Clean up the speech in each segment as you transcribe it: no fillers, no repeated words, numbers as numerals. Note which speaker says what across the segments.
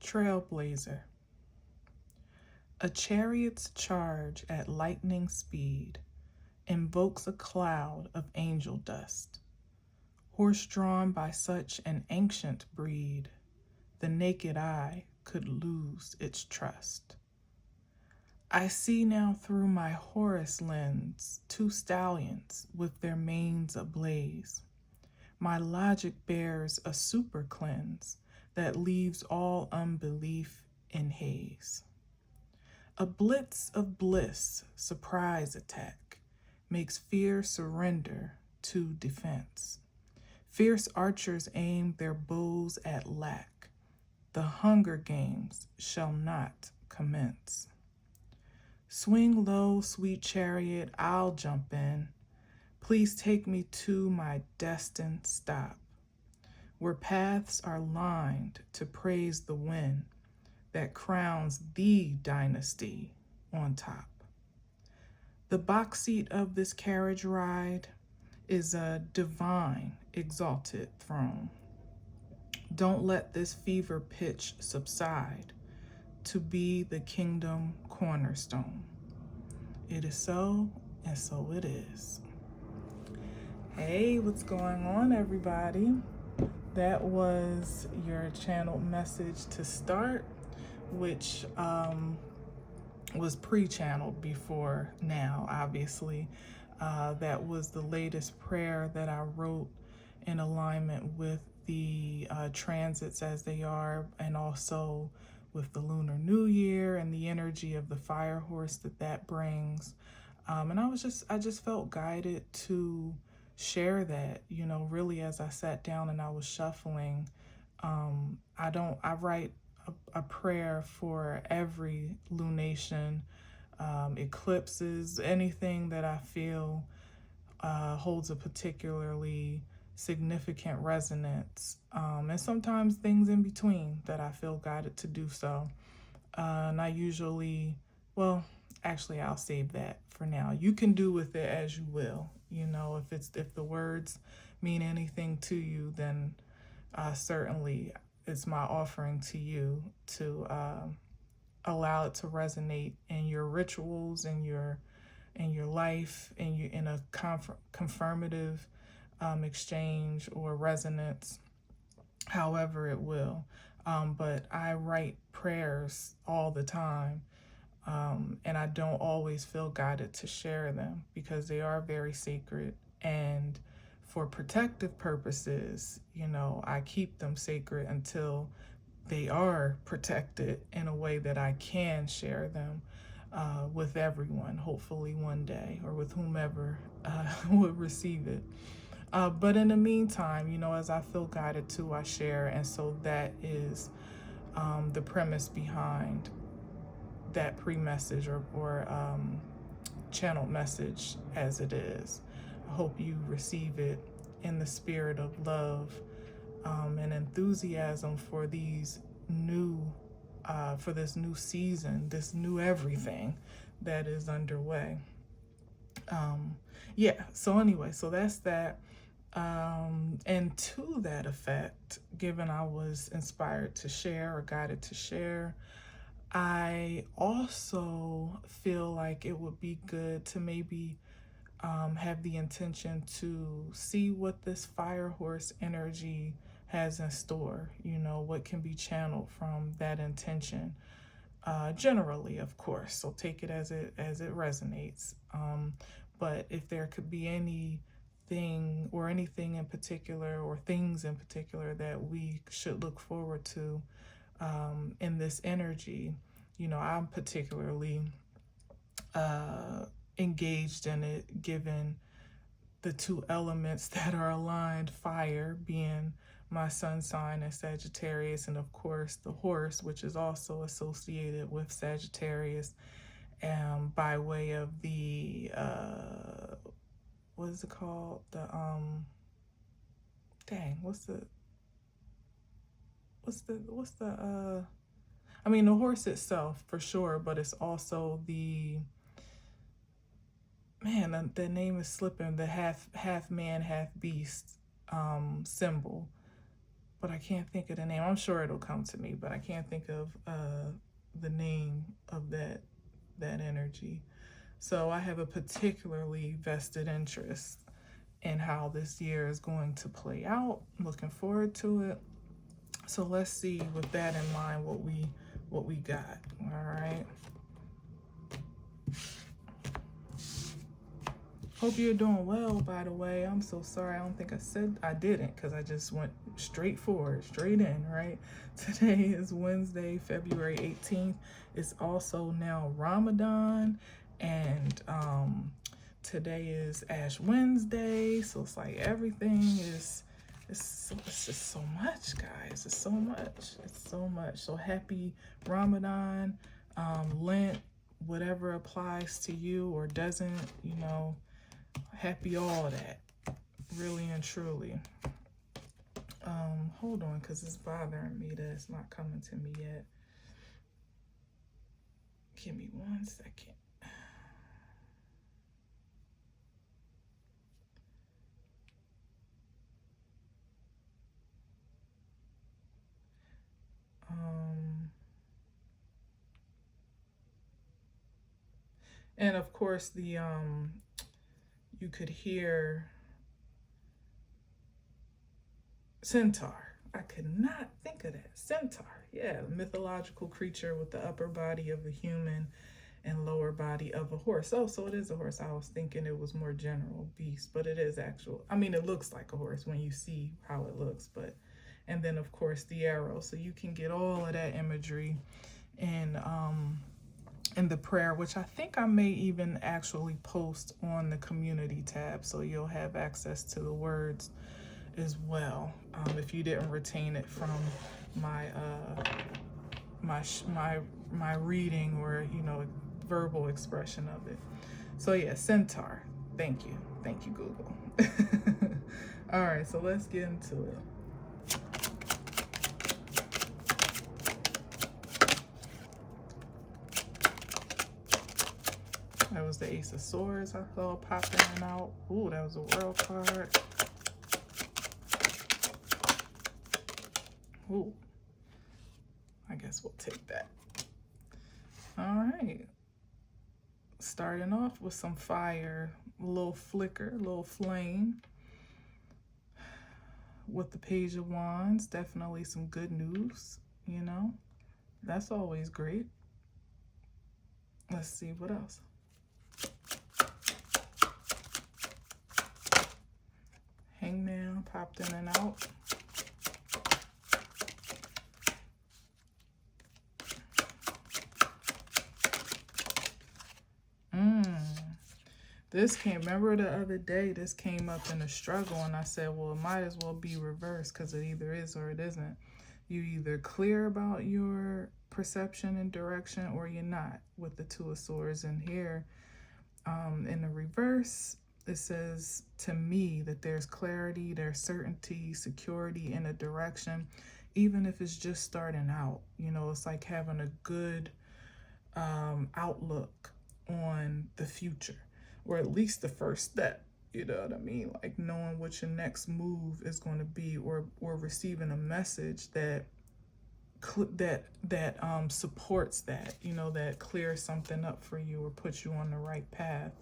Speaker 1: Trailblazer. A chariot's charge at lightning speed invokes a cloud of angel dust. Horse-drawn by such an ancient breed, the naked eye could lose its trust. I see now through my Horus lens 2 stallions with their manes ablaze. My logic bears a super cleanse that leaves all unbelief in haze. A blitz of bliss, surprise attack, makes fear surrender to defense. Fierce archers aim their bows at lack. The Hunger Games shall not commence. Swing low, sweet chariot, I'll jump in. Please take me to my destined stop, where paths are lined to praise the win that crowns the dynasty on top. The box seat of this carriage ride is a divine, exalted throne. Don't let this fever pitch subside to be the kingdom cornerstone. It is so, and so it is. Hey, what's going on, everybody? That was your channeled message to start, which was pre-channeled before now, obviously. That was the latest prayer that I wrote in alignment with the transits as they are, and also with the Lunar New Year and the energy of the fire horse that brings. And I just felt guided to share that, you know, really as I sat down and I was shuffling. I write a prayer for every lunation, eclipses, anything that I feel holds a particularly significant resonance, and sometimes things in between that I feel guided to do so. And I usually, well, actually I'll save that for now. You can do with it as you will. You know, if the words mean anything to you, then certainly it's my offering to you to allow it to resonate in your rituals, in your life, in a confirmative exchange or resonance, however it will. But I write prayers all the time, and I don't always feel guided to share them because they are very sacred, and for protective purposes, you know, I keep them sacred until they are protected in a way that I can share them with everyone, hopefully one day, or with whomever would receive it. But in the meantime, you know, as I feel guided to, I share. And so that is the premise behind that pre-message or channeled message as it is. I hope you receive it in the spirit of love and enthusiasm for these for this new season, this new everything that is underway. Yeah, so anyway, so that's that. And to that effect, given I was inspired to share or guided to share, I also feel like it would be good to maybe have the intention to see what this fire horse energy has in store, you know, what can be channeled from that intention, generally, of course. So take it as it resonates. But if there could be anything or anything in particular or things in particular that we should look forward to in this energy, you know, I'm particularly engaged in it, given the 2 elements that are aligned, fire being my sun sign as Sagittarius, and of course the horse, which is also associated with Sagittarius, by way of the what is it called, the dang, what's the I mean, the horse itself for sure, but it's also the, man, the name is slipping, the half man, half beast symbol. but I can't think of the name. I'm sure it'll come to me, but I can't think of the name of that energy. So I have a particularly vested interest in how this year is going to play out. I'm looking forward to it. So let's see, with that in mind, what we got. All right. Hope you're doing well, by the way. I'm so sorry. I don't think I didn't, because I just went straight in, right? Today is Wednesday, February 18th. It's also now Ramadan, and today is Ash Wednesday. So it's like everything is, it's just so much, guys. It's so much. So happy Ramadan, Lent, whatever applies to you or doesn't, you know. Happy all of that, really and truly. Hold on, because it's bothering me that it's not coming to me yet. Give me 1 second. And of course the you could hear centaur. I could not think of that. Centaur, yeah, a mythological creature with the upper body of a human and lower body of a horse. Oh, so it is a horse. I was thinking it was more general beast, but it is actual. I mean, it looks like a horse when you see how it looks, but, and then of course the arrow. So you can get all of that imagery in the prayer, which I think I may even actually post on the community tab, so you'll have access to the words as well, if you didn't retain it from my my reading or, you know, verbal expression of it. So yeah, centaur. Thank you Google. All right, so let's get into it. That was the Ace of Swords I saw popping in and out. Ooh, that was a World card. Ooh, I guess we'll take that. All right. Starting off with some fire, a little flicker, a little flame. With the Page of Wands, definitely some good news, you know. That's always great. Let's see what else. Hangman popped in and out. This came, remember the other day, this came up in a struggle, and I said, well, it might as well be reversed, because it either is or it isn't. You either clear about your perception and direction, or you're not, with the Two of Swords. And here, in the reverse, it says to me that there's clarity, there's certainty, security in a direction, even if it's just starting out. You know, it's like having a good outlook on the future, or at least the first step, you know what I mean? Like knowing what your next move is going to be, or receiving a message that supports that, you know, that clears something up for you or puts you on the right path.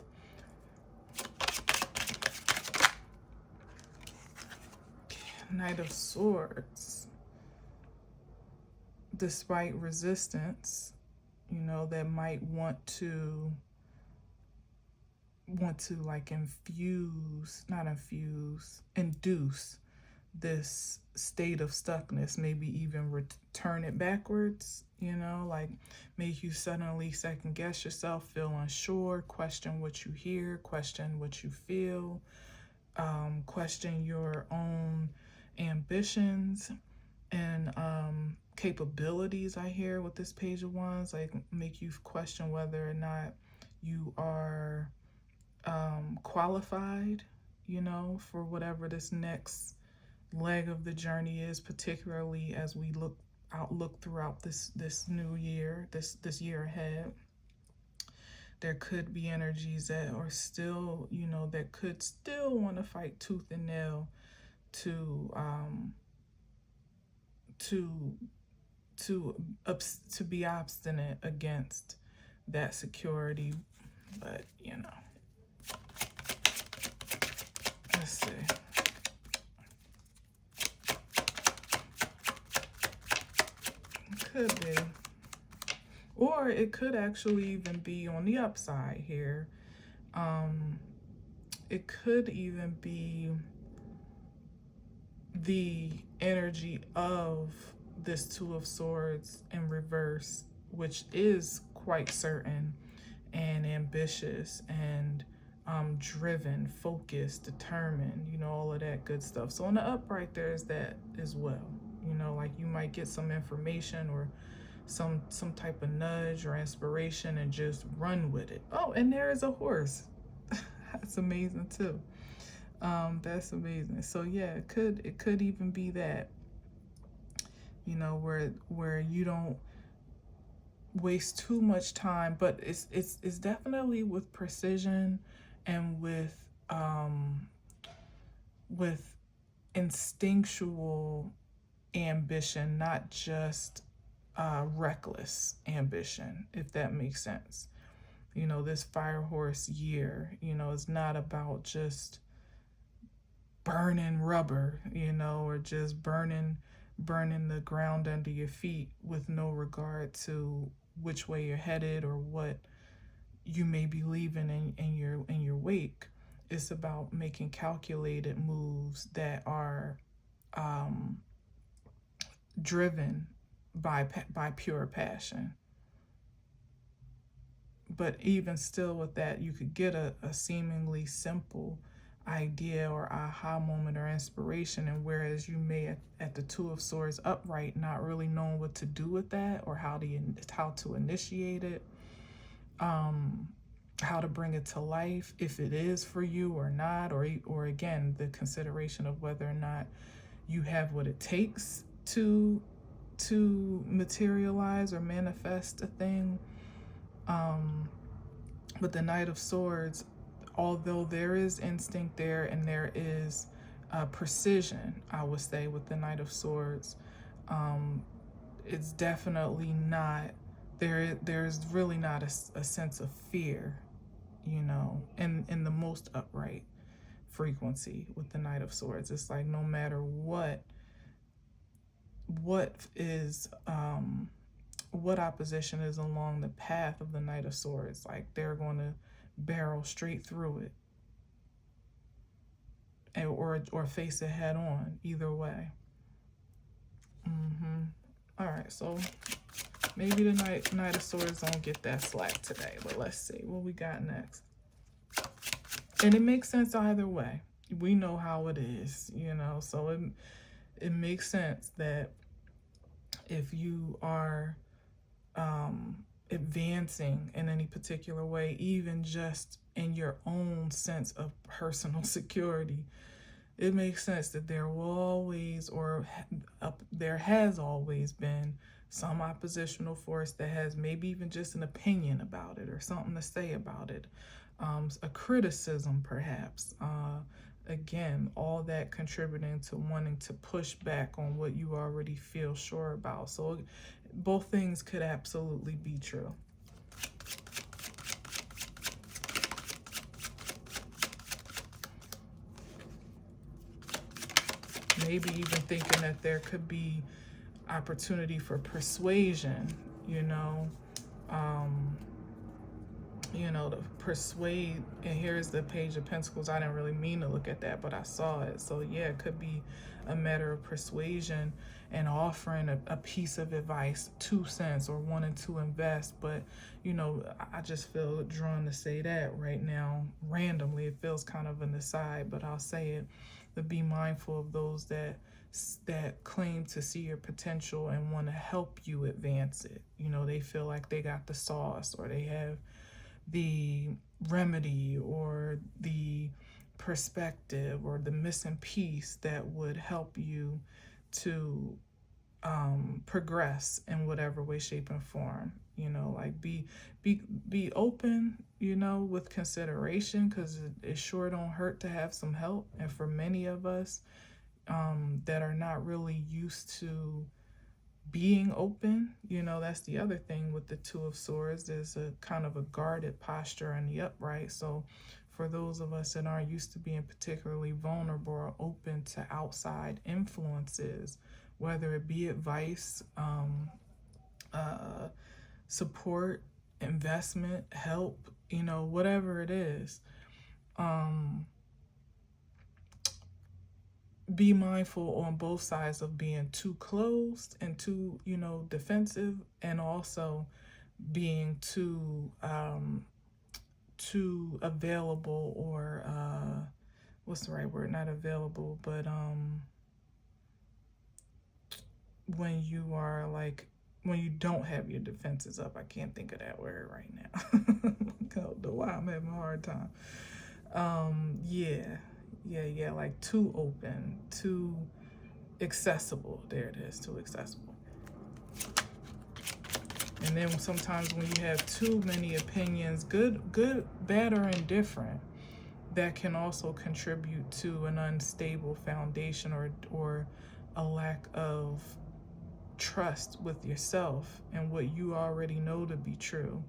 Speaker 1: Knight of Swords. Despite resistance, you know, that might want to like induce this state of stuckness, maybe even return it backwards, you know, like make you suddenly second guess yourself, feel unsure, question what you hear, question what you feel, question your own ambitions and capabilities. I hear with this Page of Wands, like make you question whether or not you are qualified, you know, for whatever this next leg of the journey is, particularly as we look throughout this new year, this year ahead. There could be energies that are still, you know, that could still want to fight tooth and nail to to to be obstinate against that security. But let's see. Could be. Or it could actually even be on the upside here. It could even be the energy of this Two of Swords in reverse, which is quite certain and ambitious and driven, focused, determined, all of that good stuff. So on the upright, there's that as well. Like you might get some information or some type of nudge or inspiration and just run with it. Oh, and there is a horse. That's amazing too. That's amazing. So yeah, it could even be that, where you don't waste too much time, but it's definitely with precision and with instinctual ambition, not just reckless ambition, if that makes sense. This fire horse year, is not about just burning rubber, or just burning the ground under your feet with no regard to which way you're headed or what you may be leaving in your wake. It's about making calculated moves that are driven by pure passion. But even still with that, you could get a seemingly simple idea or aha moment or inspiration, and whereas you may at the Two of Swords upright not really knowing what to do with that or how to initiate it, how to bring it to life, if it is for you or not, or again the consideration of whether or not you have what it takes to materialize or manifest a thing. But the Knight of Swords, although there is instinct there and there is precision, I would say, with the Knight of Swords, it's definitely not, there's really not a sense of fear, in the most upright frequency with the Knight of Swords. It's like no matter what is what opposition is along the path of the Knight of Swords, like they're going to barrel straight through it, or face it head on, either way. All right, so maybe the Knight of Swords don't get that slack today, but let's see what we got next. And it makes sense either way. We know how it is, so it makes sense that if you are advancing in any particular way, even just in your own sense of personal security, it makes sense that there will always, or there has always been, some oppositional force that has maybe even just an opinion about it or something to say about it, a criticism perhaps. Again, all that contributing to wanting to push back on what you already feel sure about. So both things could absolutely be true. Maybe even thinking that there could be opportunity for persuasion, to persuade. And here's the Page of Pentacles. I didn't really mean to look at that, but I saw it. So yeah, it could be a matter of persuasion and offering a piece of advice, 2 cents, or wanting to invest. But I just feel drawn to say that right now randomly. It feels kind of an aside, but I'll say it. But be mindful of those that claim to see your potential and want to help you advance it. They feel like they got the sauce, or they have the remedy, or the perspective, or the missing piece that would help you to progress in whatever way, shape, and form. Like be open, with consideration, because it sure don't hurt to have some help. And for many of us that are not really used to being open. That's the other thing with the Two of Swords. There's a kind of a guarded posture in the upright. So for those of us that aren't used to being particularly vulnerable or open to outside influences, whether it be advice, support, investment, help, whatever it is, be mindful on both sides of being too closed and too, defensive, and also being too available, or what's the right word? Not available, but when you are like, when you don't have your defenses up. I can't think of that word right now. I don't know why I'm having a hard time. Yeah, like too open, too accessible. There it is, too accessible. And then sometimes when you have too many opinions, good, bad, or indifferent, that can also contribute to an unstable foundation, or a lack of trust with yourself and what you already know to be true.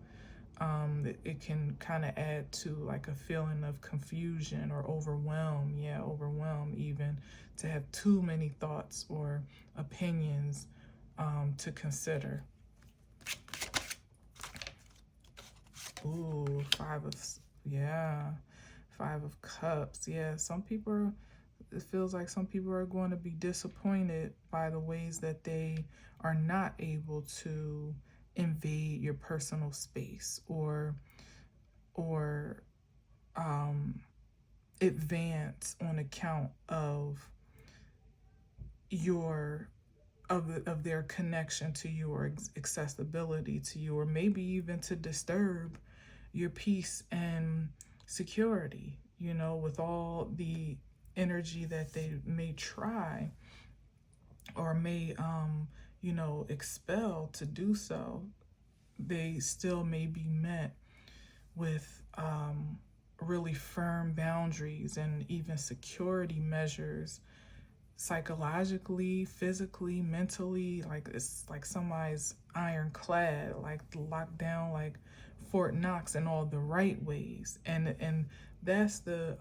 Speaker 1: It can kind of add to like a feeling of confusion or overwhelm. Overwhelm, even, to have too many thoughts or opinions to consider. Ooh, Five of Cups. Yeah, it feels like some people are going to be disappointed by the ways that they are not able to invade your personal space, or advance on account of their connection to you, or accessibility to you, or maybe even to disturb your peace and security, with all the energy that they may try, or may expel to do so. They still may be met with really firm boundaries and even security measures, psychologically, physically, mentally. Like, it's like somebody's ironclad, like locked down, like Fort Knox, in all the right ways. And that's the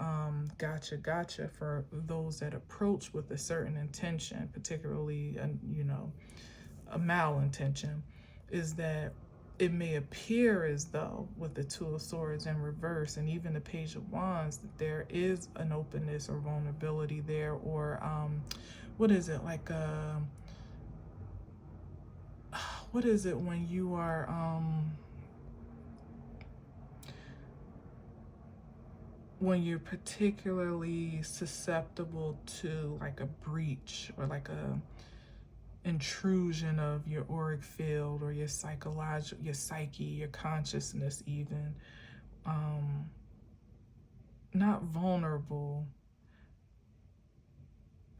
Speaker 1: gotcha for those that approach with a certain intention, particularly a malintention, is that it may appear as though, with the Two of Swords in reverse and even the Page of Wands, that there is an openness or vulnerability there, or what is it, like what is it when you are when you're particularly susceptible to like a breach, or like a intrusion of your auric field, or your psychological, your psyche, your consciousness, even not vulnerable,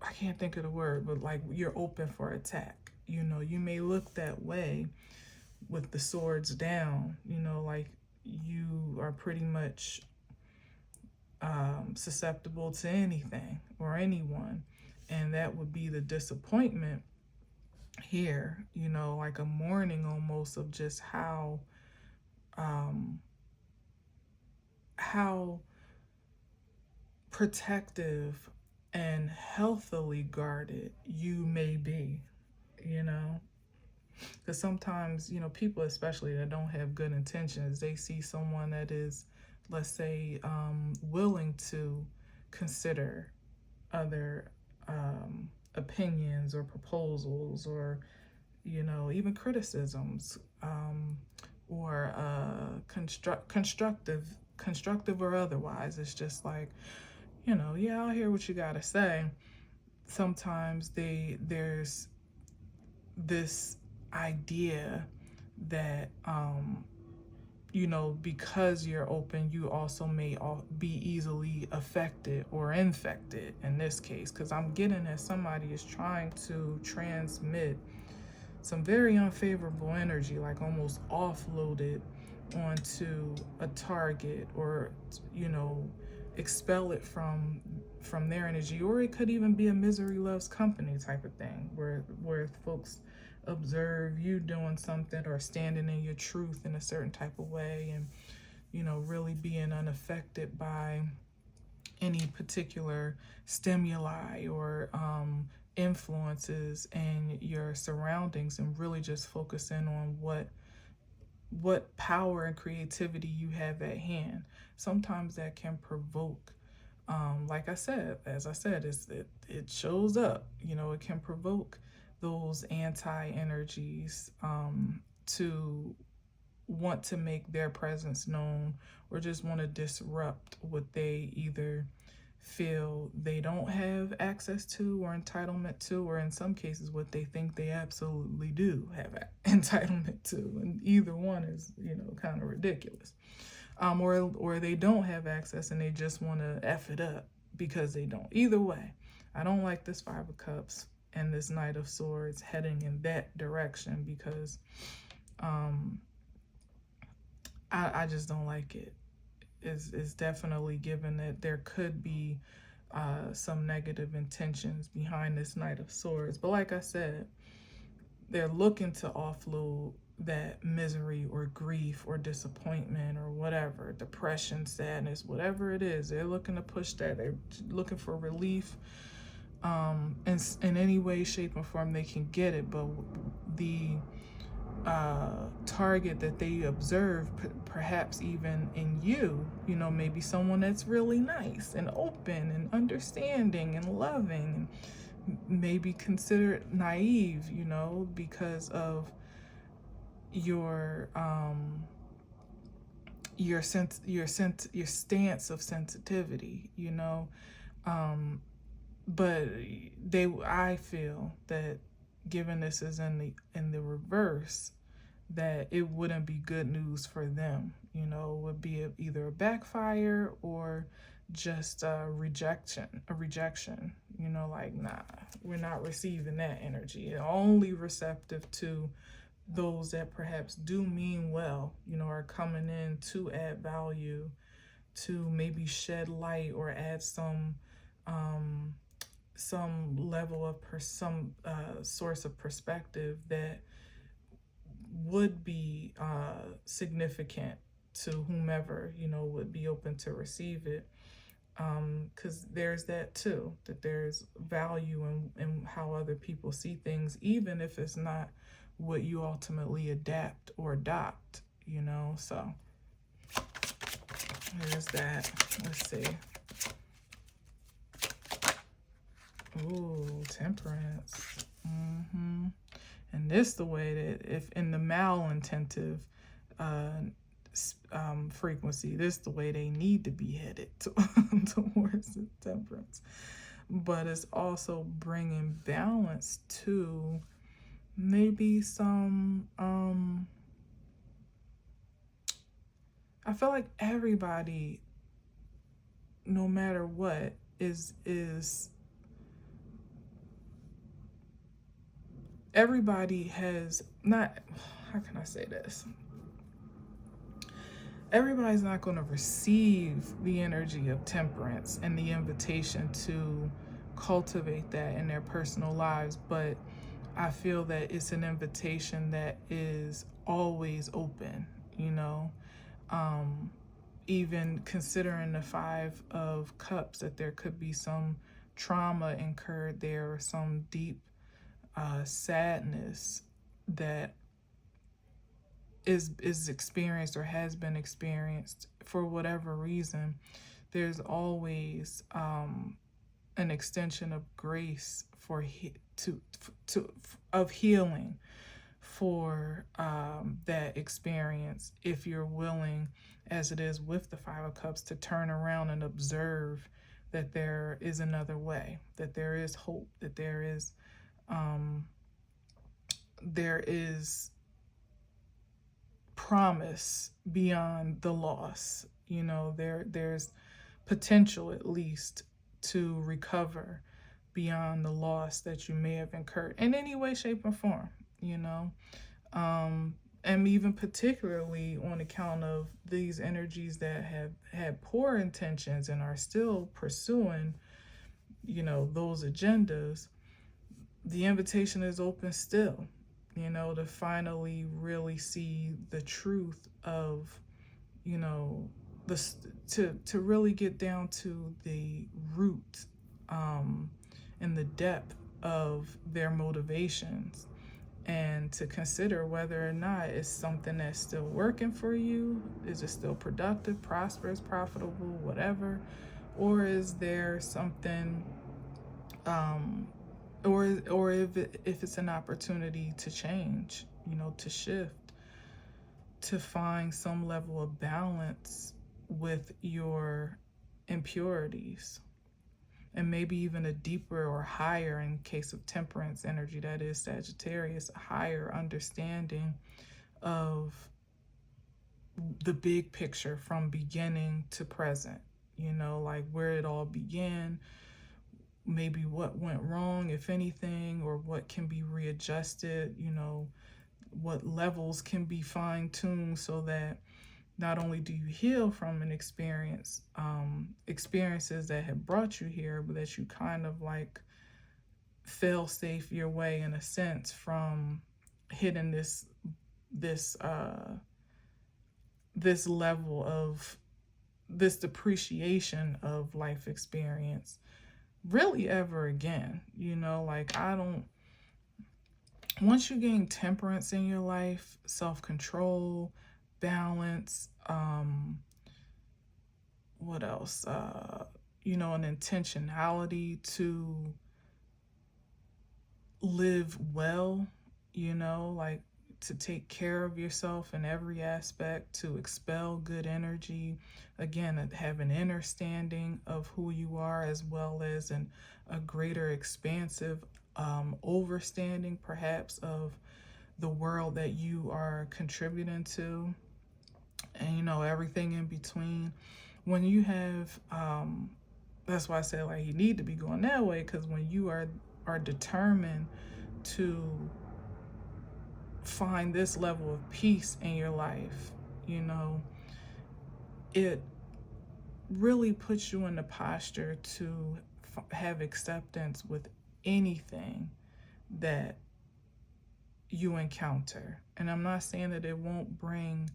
Speaker 1: I can't think of the word, but like you're open for attack. You may look that way with the swords down, like you are pretty much susceptible to anything or anyone. And that would be the disappointment here, like a mourning almost of just how protective and healthily guarded you may be, because sometimes, people, especially that don't have good intentions, they see someone that is, let's say, willing to consider other opinions or proposals, or even criticisms, or constructive or otherwise. It's just like, yeah, I'll hear what you gotta say. Sometimes there's this idea that because you're open, you also may be easily affected or infected in this case, because I'm getting that somebody is trying to transmit some very unfavorable energy, like almost offloaded onto a target, or expel it from their energy. Or it could even be a misery loves company type of thing, where folks observe you doing something or standing in your truth in a certain type of way, and really being unaffected by any particular stimuli or influences in your surroundings, and really just focus in on what power and creativity you have at hand. Sometimes that can provoke, like I said, as I said, it shows up. It can provoke those anti energies to want to make their presence known, or just want to disrupt what they either feel they don't have access to or entitlement to, or in some cases what they think they absolutely do have entitlement to. And either one is kind of ridiculous. Or they don't have access and they just want to F it up because they don't. Either way, I don't like this Five of Cups and this Knight of Swords heading in that direction, because I just don't like it. Is definitely given that there could be some negative intentions behind this Knight of Swords. But like I said, they're looking to offload that misery or grief or disappointment or whatever, depression, sadness, whatever it is. They're looking to push that. They're looking for relief in any way, shape, or form they can get it. But the target that they observe, perhaps even in you, maybe someone that's really nice and open and understanding and loving, and maybe considered naive, because of your stance of sensitivity, but I feel that, given this is in the reverse, that it wouldn't be good news for them. It would be either a backfire or just a rejection. Like, nah, we're not receiving that energy. Only receptive to those that perhaps do mean well, are coming in to add value, to maybe shed light or add some level of some source of perspective that would be significant to whomever would be open to receive it, because there's that too, that there's value in how other people see things, even if it's not what you ultimately adapt or adopt. So there's that. Let's see. Ooh, Temperance. And this the way that, if in the malintentive frequency, this the way they need to be headed towards the Temperance. But it's also bringing balance to maybe some I feel like everybody, no matter what, is everybody has not, how can I say this? Everybody's not going to receive the energy of Temperance and the invitation to cultivate that in their personal lives, but I feel that it's an invitation that is always open, even considering the Five of Cups, that there could be some trauma incurred there, or some deep sadness that is experienced or has been experienced for whatever reason. There's always an extension of grace for of healing for that experience, if you're willing, as it is with the Five of Cups, to turn around and observe that there is another way, that there is hope, that there is promise beyond the loss. There's potential, at least, to recover beyond the loss that you may have incurred in any way, shape, or form, and even particularly on account of these energies that have had poor intentions and are still pursuing, those agendas. The invitation is open still you know, to finally really see the truth of, you know, to really get down to the root and the depth of their motivations, and to consider whether or not it's something that's still working for you. Is it still productive, prosperous, profitable, whatever? Or is there something, or if it's an opportunity to change, you know, to shift, to find some level of balance with your impurities, and maybe even a deeper or higher, in case of temperance energy, that is Sagittarius, a higher understanding of the big picture from beginning to present, you know, like where it all began, maybe what went wrong, if anything, or what can be readjusted, you know, what levels can be fine-tuned, so that not only do you heal from an experiences that have brought you here, but that you kind of like fail safe your way, in a sense, from hitting this this level of this depreciation of life experience really ever again. You know, like, I don't, once you gain temperance in your life, self-control, balance, what else? You know, an intentionality to live well, you know, like to take care of yourself in every aspect, to expel good energy. Again, have an understanding of who you are, as well as a greater expansive overstanding, perhaps, of the world that you are contributing to, and, you know, everything in between. When you have, that's why I say, like, you need to be going that way, because when you are determined to find this level of peace in your life, you know, it really puts you in the posture to have acceptance with anything that you encounter. And I'm not saying that it won't bring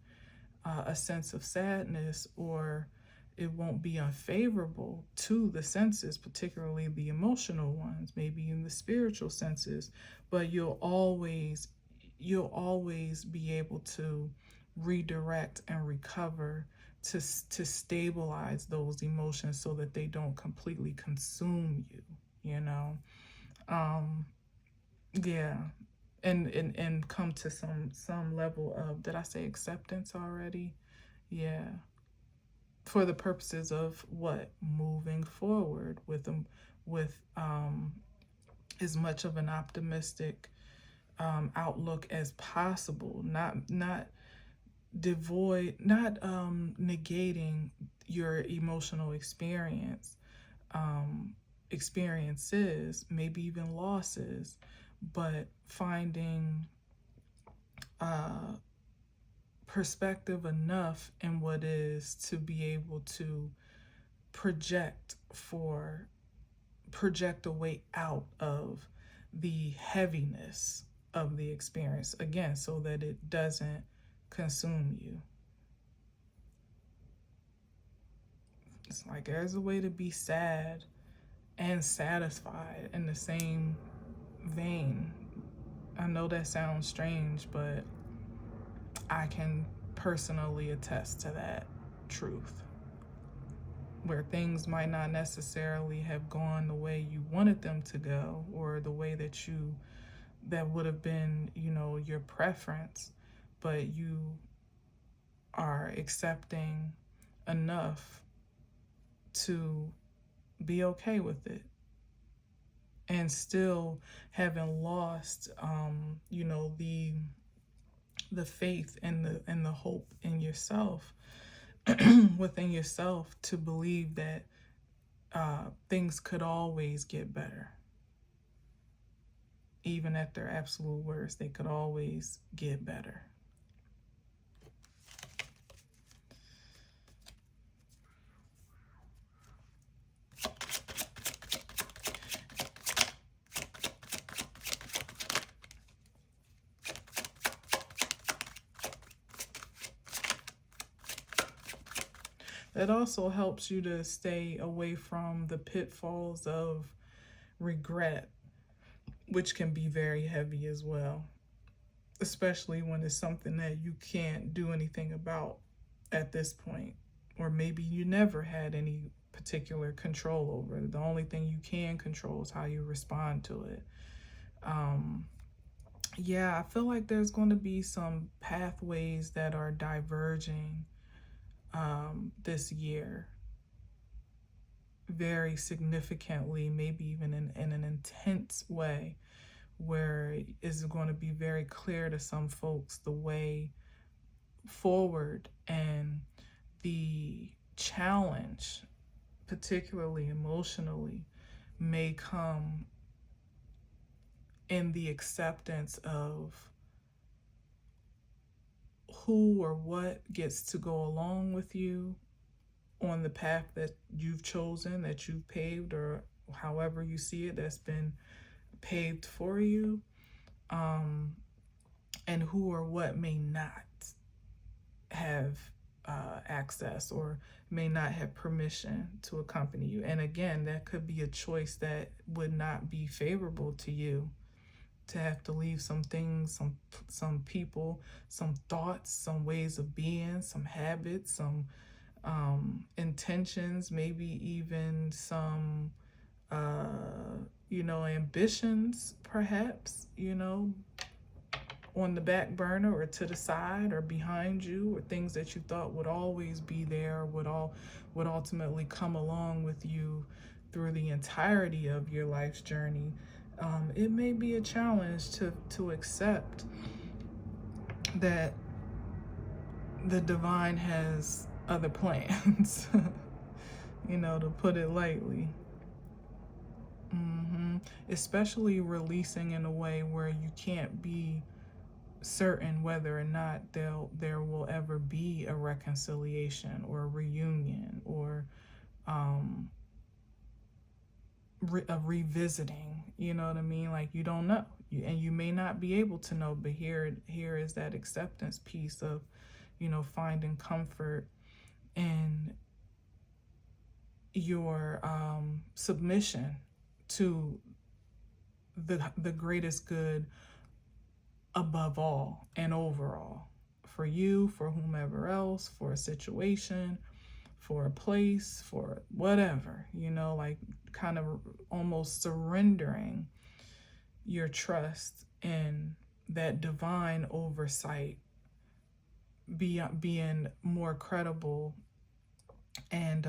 Speaker 1: a sense of sadness, or it won't be unfavorable to the senses, particularly the emotional ones, maybe in the spiritual senses, but you'll always be able to redirect and recover, to stabilize those emotions, so that they don't completely consume you, you know. Yeah. And come to some level of, did I say acceptance already? Yeah. For the purposes of what? Moving forward with as much of an optimistic outlook as possible, not devoid, not negating your emotional experiences, maybe even losses, but finding perspective enough in what is, to be able to project a way out of the heaviness of the experience, again, so that it doesn't consume you. It's like there's a way to be sad and satisfied in the same vein. I know that sounds strange, but I can personally attest to that truth, where things might not necessarily have gone the way you wanted them to go, or the way that would have been, you know, your preference, but you are accepting enough to be okay with it, and still having lost, you know, the faith and the hope in yourself, within yourself, to believe that things could always get better. Even at their absolute worst, they could always get better. It also helps you to stay away from the pitfalls of regret, which can be very heavy as well, especially when it's something that you can't do anything about at this point, or maybe you never had any particular control over it. The only thing you can control is how you respond to it. Yeah, I feel like there's going to be some pathways that are diverging this year very significantly, maybe even in an intense way, where it's going to be very clear to some folks the way forward, and the challenge, particularly emotionally, may come in the acceptance of who or what gets to go along with you on the path that you've chosen, that you've paved, or however you see it, that's been paved for you, and who or what may not have access or may not have permission to accompany you. And again, that could be a choice that would not be favorable to you, to have to leave some things, some people, some thoughts, some ways of being, some habits, some intentions, maybe even some ambitions, perhaps, on the back burner or to the side or behind you, or things that you thought would always be there, would ultimately come along with you through the entirety of your life's journey. It may be a challenge to accept that the divine has other plans, to put it lightly. Especially releasing in a way where you can't be certain whether or not there will ever be a reconciliation or a reunion, or a revisiting. You know what I mean? Like, you don't know, and you may not be able to know. But here is that acceptance piece of, finding comfort in your submission to the greatest good above all and overall, for you, for whomever else, for a situation, for a place, for whatever, like kind of almost surrendering your trust in that divine oversight, being more credible and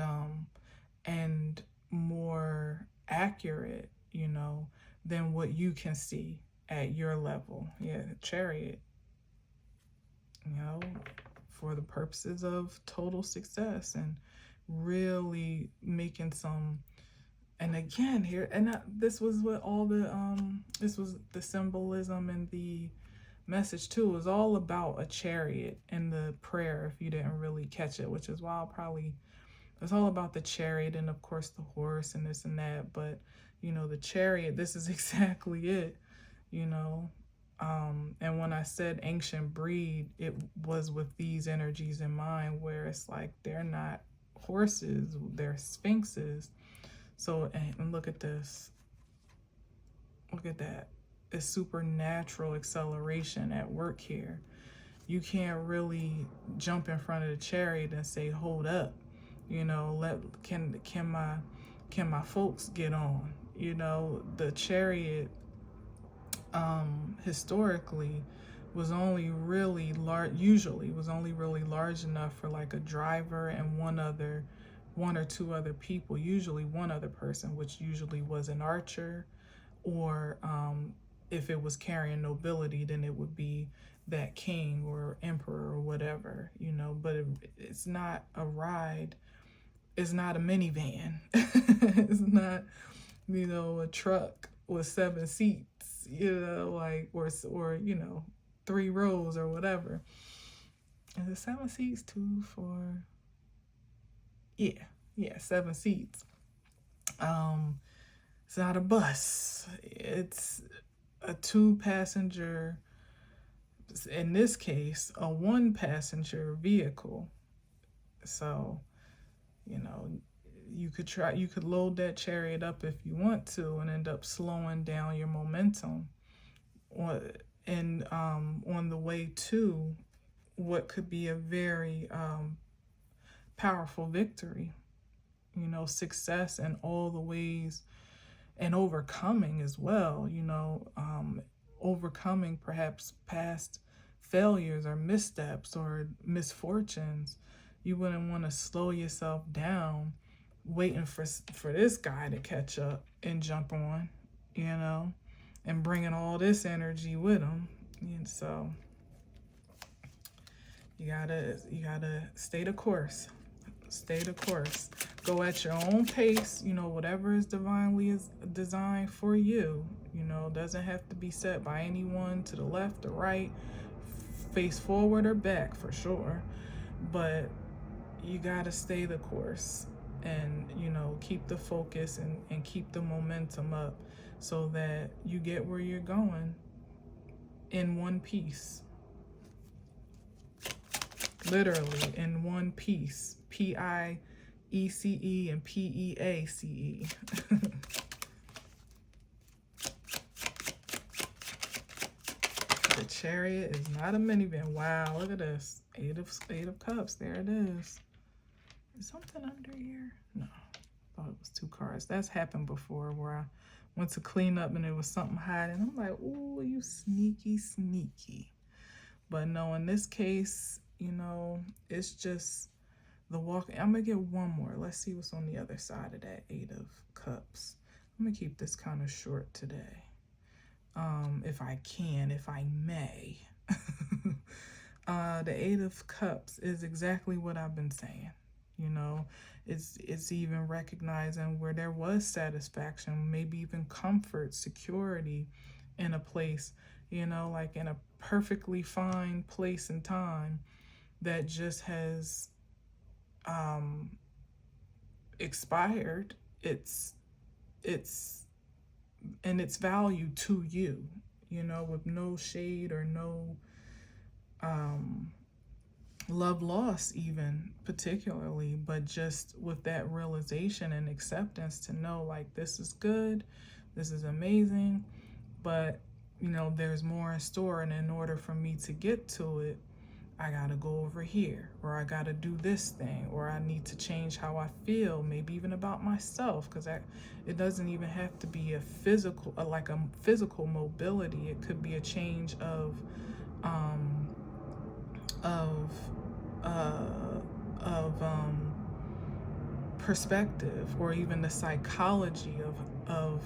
Speaker 1: more accurate, than what you can see at your level. Yeah, Chariot, for the purposes of total success and really making some. And again, here, and this was what all the this was the symbolism and the message too. It was all about a chariot in the prayer, if you didn't really catch it, which is why it's all about the chariot, and of course the horse and this and that. But the chariot, this is exactly it. And when I said ancient breed, it was with these energies in mind, where it's like they're not horses, they're sphinxes. So, and look at this. Look at that. It's supernatural acceleration at work here. You can't really jump in front of the chariot and say, "Hold up, can my folks get on?" The chariot historically was only really large. Usually, was only really large enough for like a driver and one or two other people, usually one other person, which usually was an archer, or if it was carrying nobility, then it would be that king or emperor or whatever, but it's not a ride. It's not a minivan. It's not, a truck with 7 seats, like, or 3 rows or whatever. Is it 7 seats, 2, 4? Yeah, 7 seats. It's not a bus. It's a 2-passenger, in this case, a 1-passenger vehicle. So You know, you could load that chariot up if you want to and end up slowing down your momentum on the way to what could be a very powerful victory. You know, success in all the ways, and overcoming as well. You know, overcoming perhaps past failures or missteps or misfortunes. You wouldn't want to slow yourself down waiting for this guy to catch up and jump on, you know, and bringing all this energy with him. And so you gotta stay the course. Stay the course. Go at your own pace. You know, whatever is divinely is designed for you. You know, doesn't have to be set by anyone to the left or right, face forward or back for sure. But you gotta stay the course, and you know, keep the focus and keep the momentum up so that you get where you're going in one piece. Literally in one piece. P-I-E-C-E and P-E-A-C-E. The Chariot is not a minivan. Wow, look at this. Eight of Cups. There it is. Is something under here? No. I thought it was 2 cards. That's happened before where I went to clean up and there was something hiding. I'm like, ooh, you sneaky, sneaky. But no, in this case, you know, it's just the walk. I'm going to get one more. Let's see what's on the other side of that 8 of Cups. I'm going to keep this kind of short today. If I can, if I may. The 8 of Cups is exactly what I've been saying. You know, it's even recognizing where there was satisfaction, maybe even comfort, security in a place, you know, like in a perfectly fine place and time that just has expired its and its value to you, you know, with no shade or no love loss even particularly, but just with that realization and acceptance to know, like, this is good, this is amazing, but you know, there's more in store, and in order for me to get to it, I gotta go over here, or I gotta do this thing, or I need to change how I feel, maybe even about myself, because it doesn't even have to be a physical, like a physical mobility. It could be a change of perspective, or even the psychology of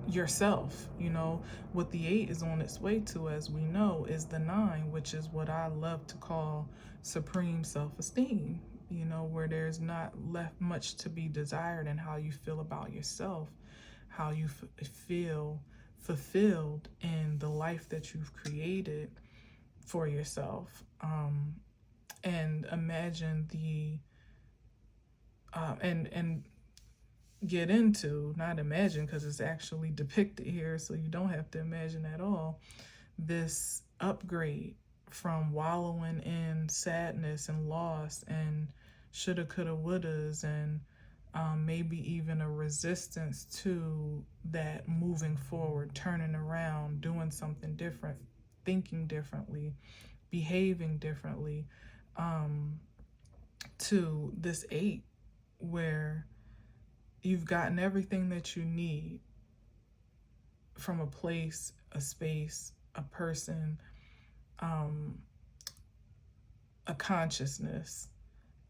Speaker 1: yourself. You know, what the 8 is on its way to, as we know, is the 9, which is what I love to call supreme self-esteem, you know, where there's not left much to be desired in how you feel about yourself, how you feel fulfilled in the life that you've created for yourself. And imagine the and get into, not imagine because it's actually depicted here, so you don't have to imagine at all, this upgrade from wallowing in sadness and loss and shoulda, coulda, wouldas, and maybe even a resistance to that, moving forward, turning around, doing something different, thinking differently, behaving differently, to this 8 where you've gotten everything that you need from a place, a space, a person, a consciousness,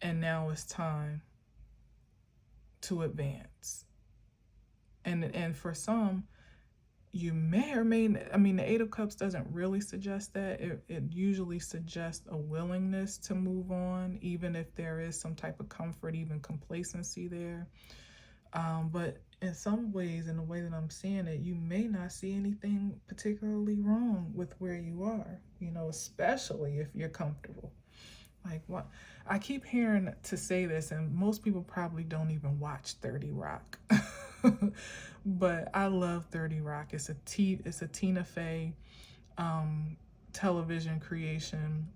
Speaker 1: and now it's time to advance. And for some, you may or may not, I mean, the 8 of Cups doesn't really suggest that. It usually suggests a willingness to move on, even if there is some type of comfort, even complacency there. But in some ways, in the way that I'm seeing it, you may not see anything particularly wrong with where you are, you know, especially if you're comfortable. Like, what I keep hearing to say this, and most people probably don't even watch 30 Rock. But I love 30 Rock. It's a Tina Fey television creation.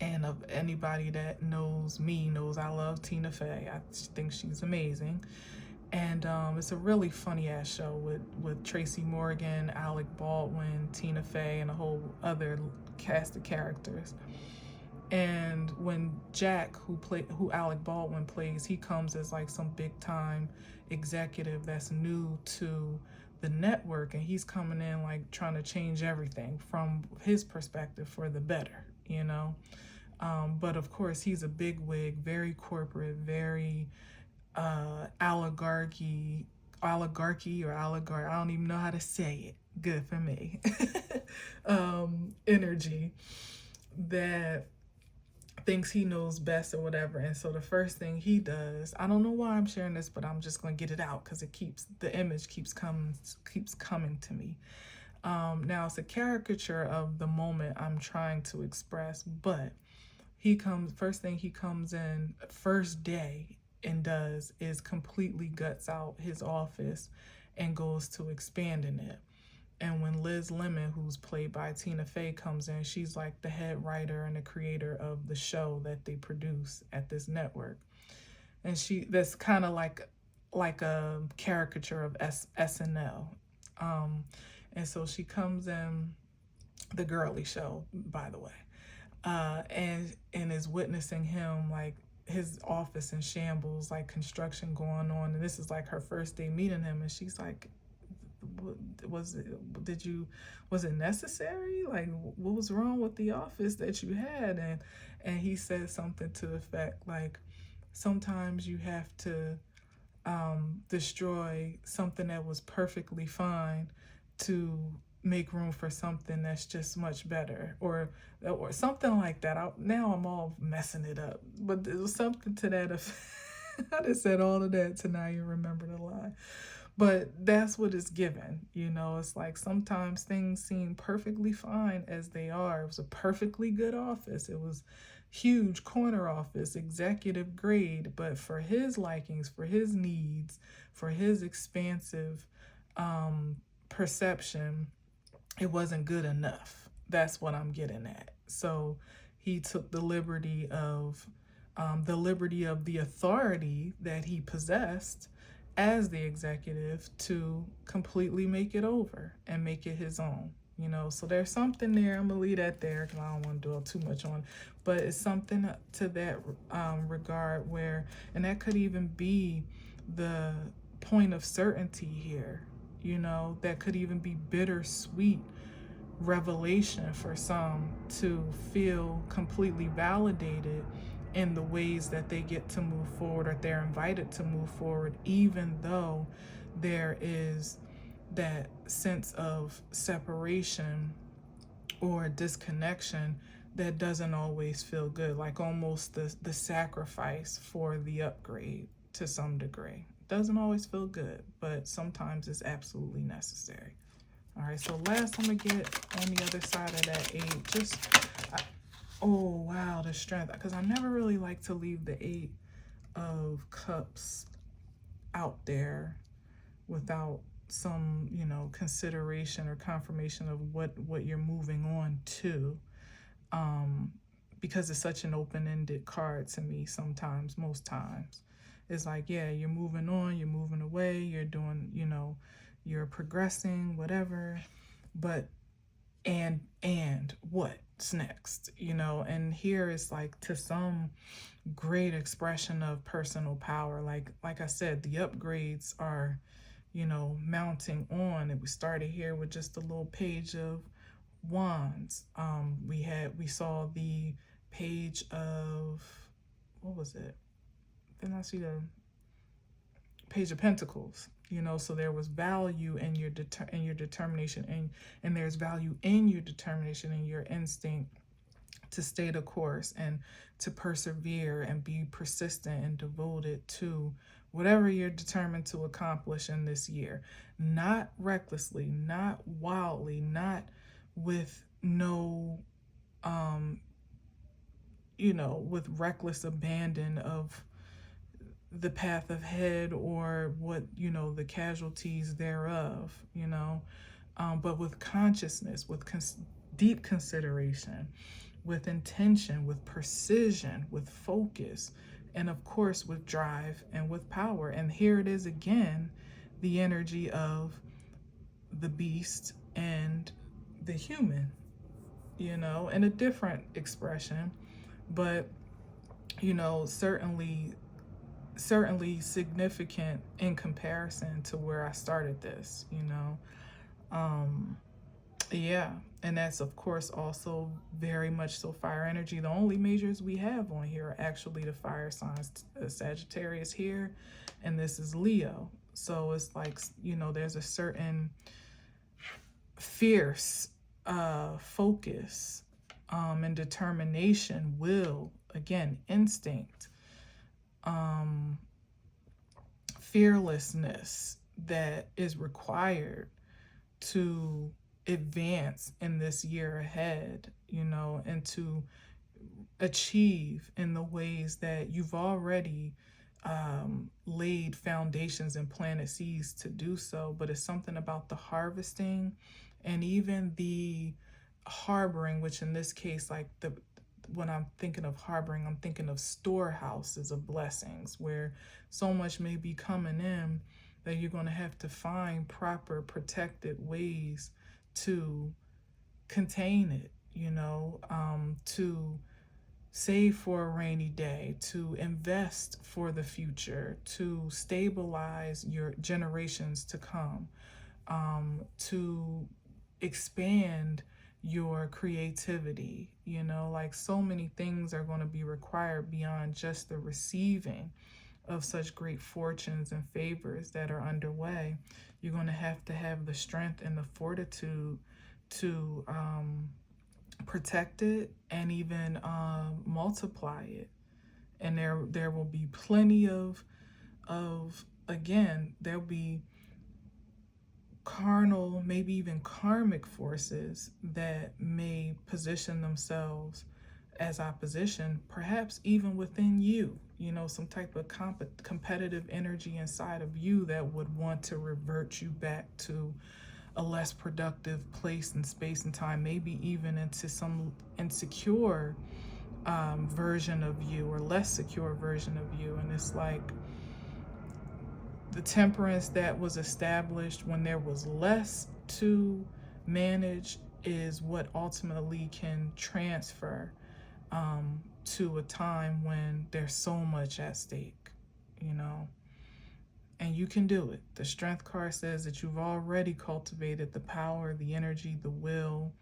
Speaker 1: And of anybody that knows me knows I love Tina Fey. I think she's amazing. And it's a really funny ass show with Tracy Morgan, Alec Baldwin, Tina Fey, and a whole other cast of characters. And when Jack, who Alec Baldwin plays, he comes as like some big time executive that's new to the network, and he's coming in like trying to change everything from his perspective for the better, you know. But of course, he's a big wig, very corporate, very oligarchy or oligarch. I don't even know how to say it. Good for me. Energy that thinks he knows best or whatever. And so the first thing he does, I don't know why I'm sharing this, but I'm just going to get it out because the image keeps coming to me. Now it's a caricature of the moment I'm trying to express, but first thing he comes in first day and does is completely guts out his office and goes to expanding it. And when Liz Lemon, who's played by Tina Fey, comes in, she's like the head writer and the creator of the show that they produce at this network. And that's kind of like a caricature of SNL. And so she comes in, the girly show, by the way, and is witnessing him, like his office in shambles, like construction going on. And this is like her first day meeting him. And she's like, was it necessary? Like, what was wrong with the office that you had? And he said something to the effect like, sometimes you have to destroy something that was perfectly fine to make room for something that's just much better, or something like that. Now I'm all messing it up, but there was something to that effect. I just said all of that to now you remember the line. But that's what it's given, you know. It's like sometimes things seem perfectly fine as they are. It was a perfectly good office. It was huge corner office, executive grade, but for his likings, for his needs, for his expansive perception, it wasn't good enough. That's what I'm getting at. So he took the liberty of the authority that he possessed as the executive to completely make it over and make it his own, you know. So there's something there. I'm gonna leave that there because I don't want to dwell too much on, but it's something to that regard where, and that could even be the point of certainty here, you know. That could even be bittersweet revelation for some to feel completely validated in the ways that they get to move forward, or they're invited to move forward, even though there is that sense of separation or disconnection that doesn't always feel good, like almost the sacrifice for the upgrade to some degree. Doesn't always feel good, but sometimes it's absolutely necessary. All right, so last I'm gonna get on the other side of that 8, oh wow, the strength, because I never really like to leave the 8 of Cups out there without some, you know, consideration or confirmation of what you're moving on to, because it's such an open-ended card to me. Sometimes, most times, it's like, yeah, you're moving on, you're moving away, you're doing, you know, you're progressing, whatever, but and what's next, you know? And here is like, to some, great expression of personal power. Like I said, the upgrades are, you know, mounting on. And we started here with just a little page of wands. We saw the page of, what was it? Then I see the page of pentacles, you know. So there was value in your determination, and there's value in your determination and your instinct to stay the course and to persevere and be persistent and devoted to whatever you're determined to accomplish in this year. Not recklessly, not wildly, not with no you know, with reckless abandon of the path ahead, or what, you know, the casualties thereof, you know, but with consciousness, with deep consideration, with intention, with precision, with focus, and of course with drive and with power. And here it is again, the energy of the beast and the human, in a different expression, but certainly significant in comparison to where I started this. Um, yeah, and that's of course also very much so fire energy. The only majors we have on here are actually the fire signs, Sagittarius here, and this is Leo. So it's like, there's a certain fierce focus and determination, will, again, instinct, um, fearlessness that is required to advance in this year ahead, and to achieve in the ways that you've already laid foundations and planted seeds to do so. But it's something about the harvesting and even the harboring, which in this case, like when I'm thinking of harboring, I'm thinking of storehouses of blessings where so much may be coming in that you're going to have to find proper protected ways to contain it, to save for a rainy day, to invest for the future, to stabilize your generations to come, to expand your creativity. Like so many things are going to be required beyond just the receiving of such great fortunes and favors that are underway. You're going to have the strength and the fortitude to protect it and even multiply it. And there will be plenty of again, there'll be carnal, maybe even karmic forces that may position themselves as opposition, perhaps even within you, some type of competitive energy inside of you that would want to revert you back to a less productive place and space and time, maybe even into some insecure version of you or less secure version of you. And it's like the temperance that was established when there was less to manage is what ultimately can transfer to a time when there's so much at stake, and you can do it. The strength card says that you've already cultivated the power, the energy, the will,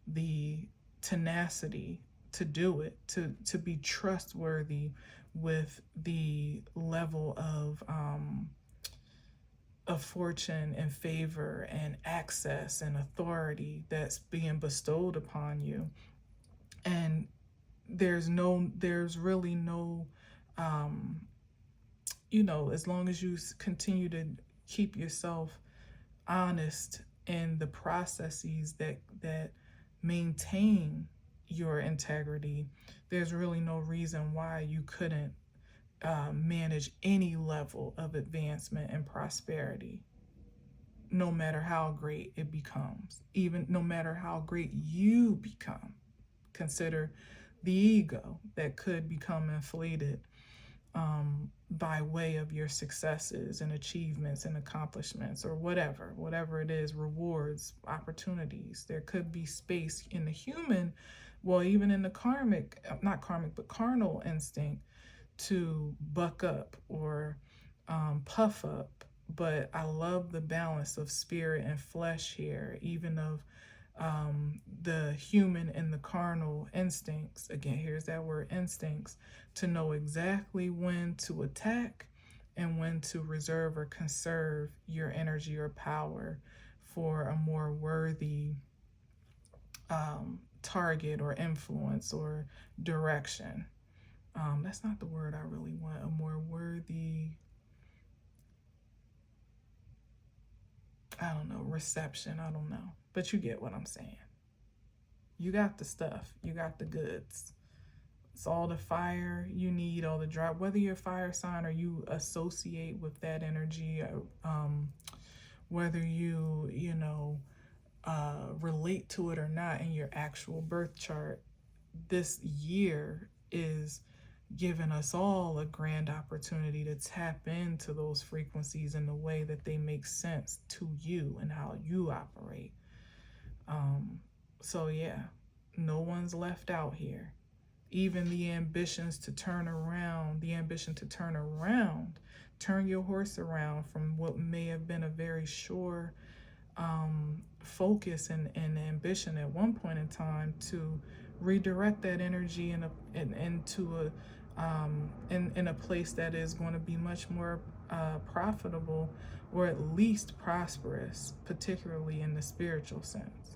Speaker 1: the tenacity to do it, to be trustworthy with the level of fortune and favor and access and authority that's being bestowed upon you. And there's really no as long as you continue to keep yourself honest in the processes that maintain your integrity, there's really no reason why you couldn't manage any level of advancement and prosperity, no matter how great it becomes, even no matter how great you become. Consider the ego that could become inflated by way of your successes and achievements and accomplishments, or whatever it is, rewards, opportunities. There could be space in the human, well, even in the carnal instinct to buck up or puff up. But I love the balance of spirit and flesh here, even of the human and the carnal instincts. Again, here's that word instincts, to know exactly when to attack and when to reserve or conserve your energy or power for a more worthy target or influence or direction. That's not the word I really want. A more worthy, reception. I don't know. But you get what I'm saying. You got the stuff. You got the goods. It's all the fire you need, all the drive, whether you're a fire sign or you associate with that energy, whether you relate to it or not in your actual birth chart. this year is giving us all a grand opportunity to tap into those frequencies in the way that they make sense to you and how you operate. So yeah, no one's left out here. Even the ambitions to turn around, the ambition to turn your horse around from what may have been a very sure focus and ambition at one point in time, to redirect that energy into in a place that is going to be much more profitable, or at least prosperous, particularly in the spiritual sense,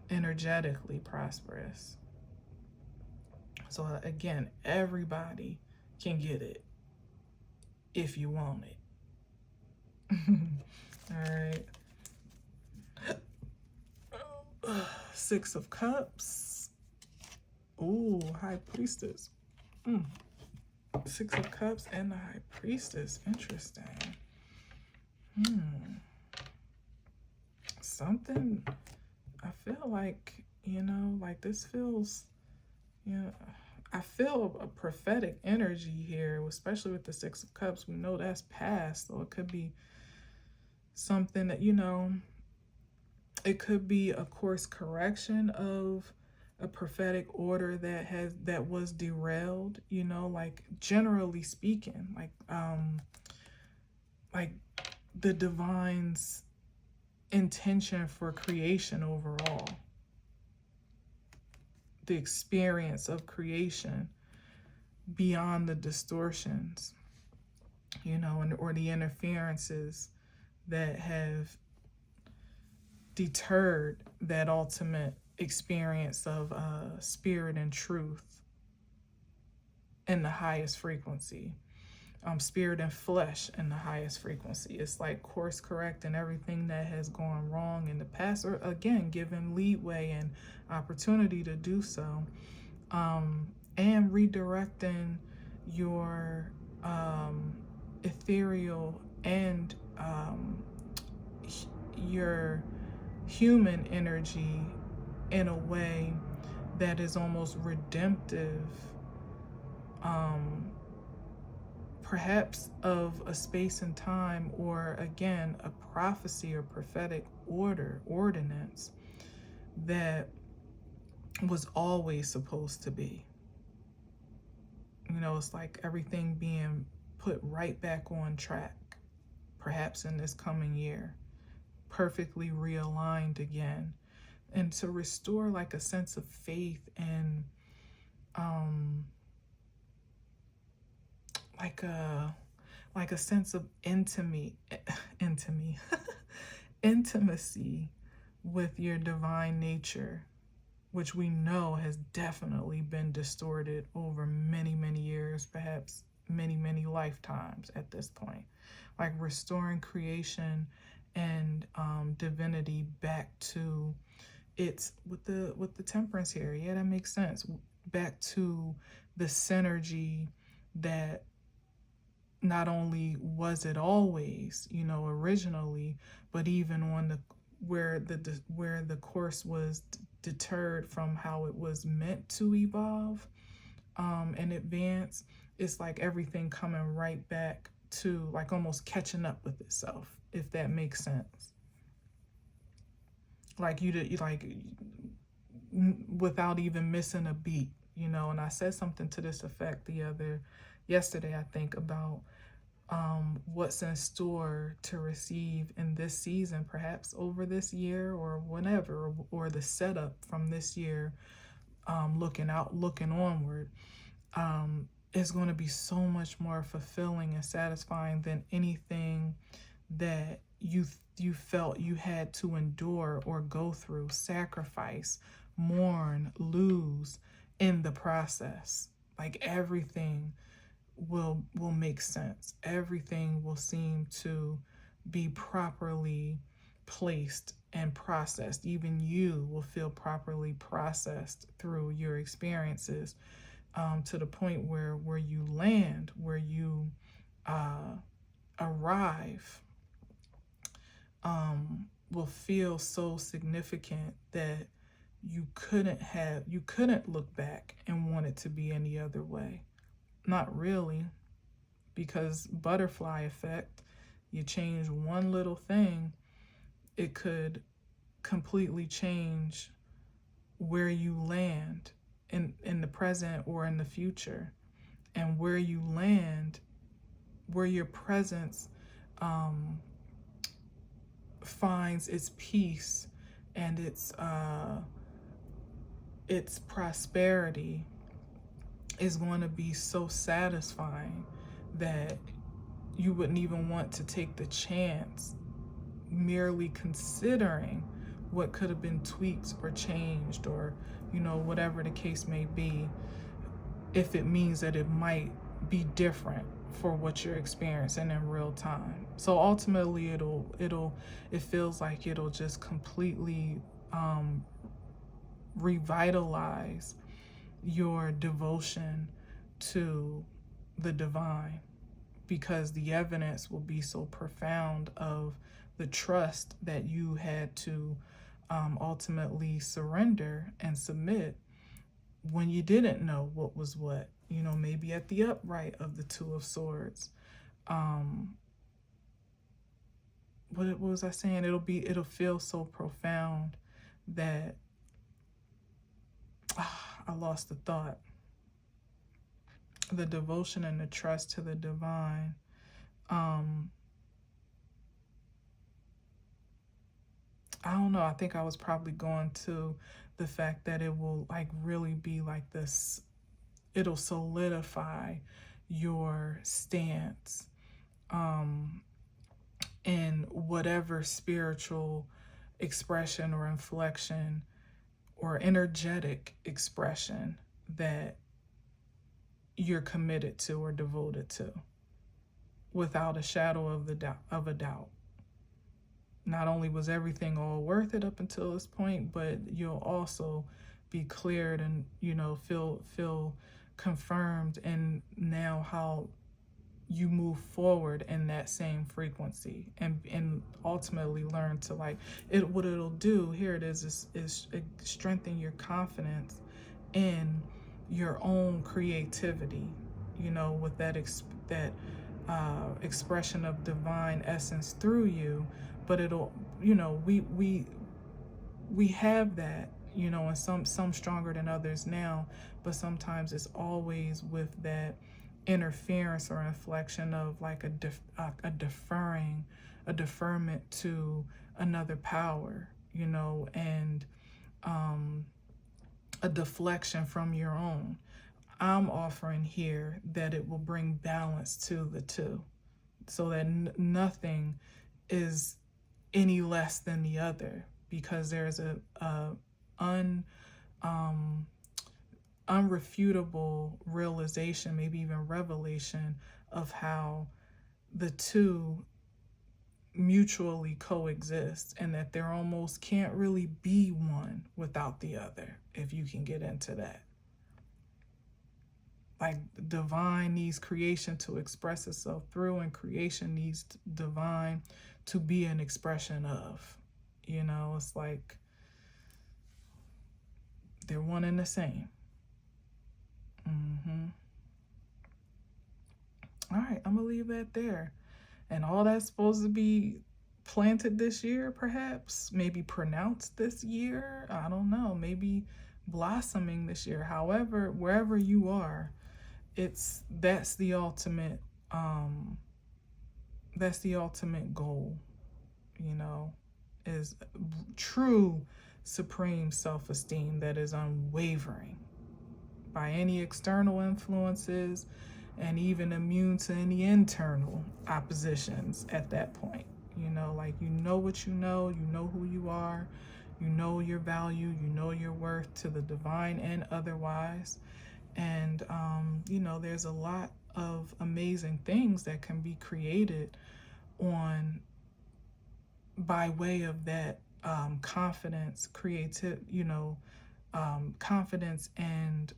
Speaker 1: energetically prosperous. So again, everybody can get it if you want it. All right. Six of Cups. Ooh, High Priestess. Six of Cups and the High Priestess. Interesting. Something, I feel like, like this feels, I feel a prophetic energy here, especially with the Six of Cups. We know that's past, so it could be something that, it could be a course correction of a prophetic order that was derailed, like generally speaking, like the divine's intention for creation overall, the experience of creation beyond the distortions, or the interferences that have deterred that ultimate experience of spirit and truth in the highest frequency, spirit and flesh in the highest frequency. It's like course correcting everything that has gone wrong in the past, or again, given leeway and opportunity to do so, and redirecting your ethereal and your human energy in a way that is almost redemptive, perhaps of a space and time, or again, a prophecy or prophetic ordinance that was always supposed to be. It's like everything being put right back on track, perhaps in this coming year, perfectly realigned again, and to restore like a sense of faith and like a sense of intimacy with your divine nature, which we know has definitely been distorted over many, many years, perhaps many, many lifetimes at this point. Like restoring creation and divinity back to its, with the temperance here. Yeah, that makes sense. Back to the synergy that not only was it always, originally, but even on the where the course was deterred from how it was meant to evolve and advance. It's like everything coming right back to like almost catching up with itself, if that makes sense. Like without even missing a beat, and I said something to this effect yesterday, I think, about what's in store to receive in this season, perhaps over this year or whenever, or the setup from this year, looking onward, is going to be so much more fulfilling and satisfying than anything that you felt you had to endure or go through, sacrifice, mourn, lose in the process. Like everything will make sense. Everything will seem to be properly placed and processed. Even you will feel properly processed through your experiences, to the point where you land, where you arrive, will feel so significant that you couldn't look back and want it to be any other way. Not really, because butterfly effect, you change one little thing, it could completely change where you land in the present or in the future. And where you land, where your presence finds its peace and its prosperity, is going to be so satisfying that you wouldn't even want to take the chance merely considering what could have been tweaked or changed, or whatever the case may be, if it means that it might be different for what you're experiencing in real time. So ultimately it feels like it'll just completely revitalize your devotion to the divine, because the evidence will be so profound of the trust that you had to ultimately surrender and submit when you didn't know what was what. Maybe at the upright of the Two of Swords. What was I saying? It'll feel so profound that I lost the thought. The devotion and the trust to the divine. I don't know. I think I was probably going to the fact that it will really be like this. It'll solidify your stance in whatever spiritual expression or inflection or energetic expression that you're committed to or devoted to, without a shadow of a doubt. Not only was everything all worth it up until this point, but you'll also be cleared and feel confirmed in now how you move forward in that same frequency, and ultimately learn to what it'll do, here it is strengthen your confidence in your own creativity, with that expression of divine essence through you. But it'll, we have that, and some stronger than others now, but sometimes it's always with that interference or inflection of a deferment to another power, and a deflection from your own. I'm offering here that it will bring balance to the two, so that nothing is any less than the other, because there's a unrefutable realization, maybe even revelation, of how the two mutually coexist, and that there almost can't really be one without the other, if you can get into that. Divine needs creation to express itself through, and creation needs divine to be an expression of. It's like they're one and the same. All right, I'm gonna leave that there. And all that's supposed to be planted this year, perhaps, maybe pronounced this year, I don't know, maybe blossoming this year. However, wherever you are, that's the ultimate goal, is true supreme self-esteem that is unwavering by any external influences, and even immune to any internal oppositions at that point. What you know who you are, your value, your worth to the divine and otherwise. And there's a lot of amazing things that can be created by way of that confidence, confidence and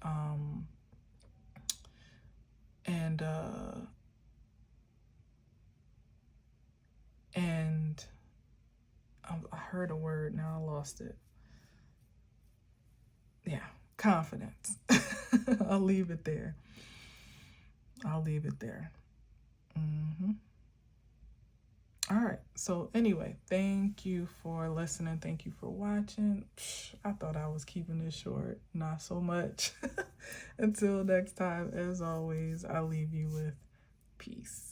Speaker 1: I heard a word, now I lost it. confidence. I'll leave it there. I'll leave it there. All right. So anyway, thank you for listening. Thank you for watching. I thought I was keeping this short. Not so much. Until next time, as always, I'll leave you with peace.